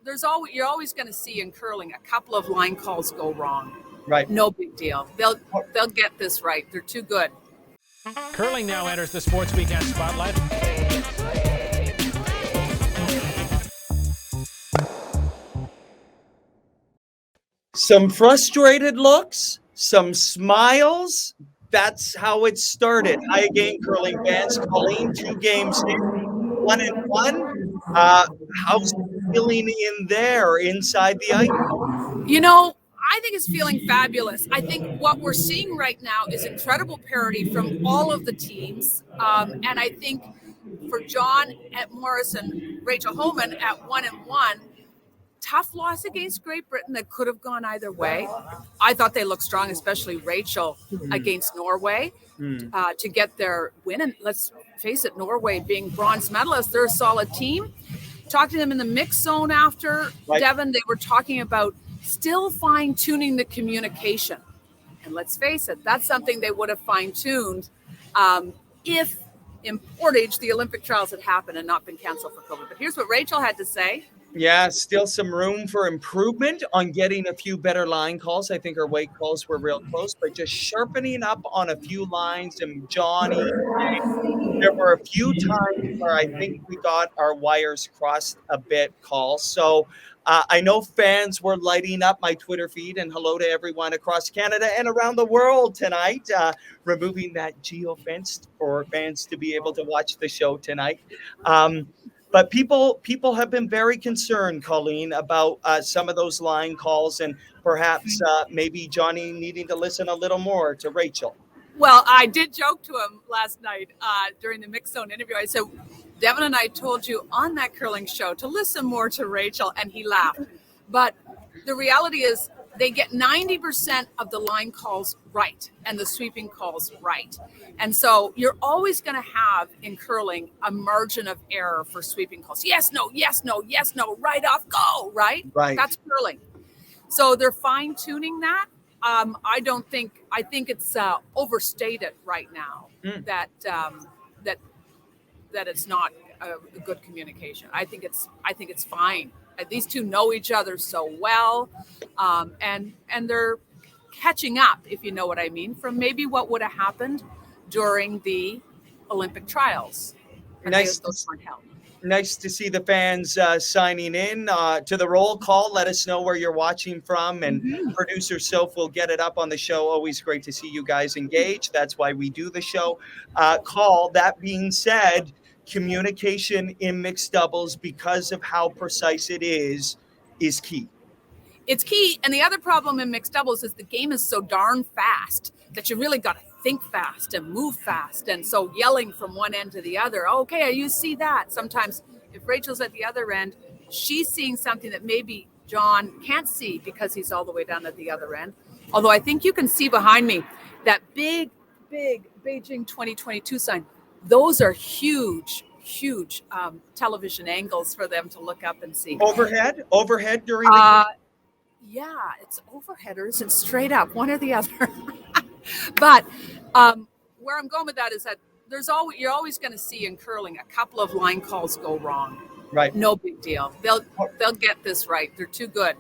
you're always going to see in curling a couple of line calls go wrong. Right. No big deal. They'll get this right. They're too good. Curling now enters the Sports Weekend spotlight. Some frustrated looks, some smiles. That's how it started. Hi again, curling fans. Colleen, 2 games in, 1-1. How's it feeling in there inside the ice? I think it's feeling fabulous. I think what we're seeing right now is incredible parity from all of the teams. And I think for John at Morris and Rachel Homan at 1-1, tough loss against Great Britain that could have gone either way. I thought they looked strong, especially Rachel against Norway to get their win. And let's face it, Norway being bronze medalists, they're a solid team. Talked to them in the mix zone after Devin. They were talking about still fine-tuning the communication. And let's face it, that's something they would have fine-tuned if in Portage the Olympic trials had happened and not been canceled for COVID. But here's what Rachel had to say. Yeah, still some room for improvement on getting a few better line calls. I think our weight calls were real close, but just sharpening up on a few lines. And Johnny, there were a few times where I think we got our wires crossed a bit, calls. So I know fans were lighting up my Twitter feed, and hello to everyone across Canada and around the world tonight, removing that geo-fence for fans to be able to watch the show tonight. But people have been very concerned, Colleen, about some of those line calls and perhaps maybe Johnny needing to listen a little more to Rachel. Well, I did joke to him last night during the Mix Zone interview. I said, Devin and I told you on that curling show to listen more to Rachel, and he laughed. But the reality is they get 90% of the line calls right and the sweeping calls right. And so you're always going to have in curling a margin of error for sweeping calls. Yes, no, yes, no, yes, no, right off, go, right? Right. That's curling. So they're fine tuning that. I think it's overstated right now that it's not a good communication. I think it's fine. These two know each other so well, and they're catching up, if you know what I mean, from maybe what would have happened during the Olympic trials. Nice to see the fans signing in to the roll call. Let us know where you're watching from, and producer Soph will get it up on the show. Always great to see you guys engage. That's why we do the show. That being said, communication in mixed doubles, because of how precise it is key. It's key. And the other problem in mixed doubles is the game is so darn fast that you really got to think fast and move fast. And so yelling from one end to the other, okay, you see that. Sometimes if Rachel's at the other end, she's seeing something that maybe John can't see because he's all the way down at the other end. Although I think you can see behind me that big Beijing 2022 sign. Those are huge television angles for them to look up and see. Overhead during the yeah, it's overhead or is it straight up, one or the other. But where I'm going with that is that you're always going to see in curling a couple of line calls go wrong. Right. No big deal. They'll get this right. They're too good.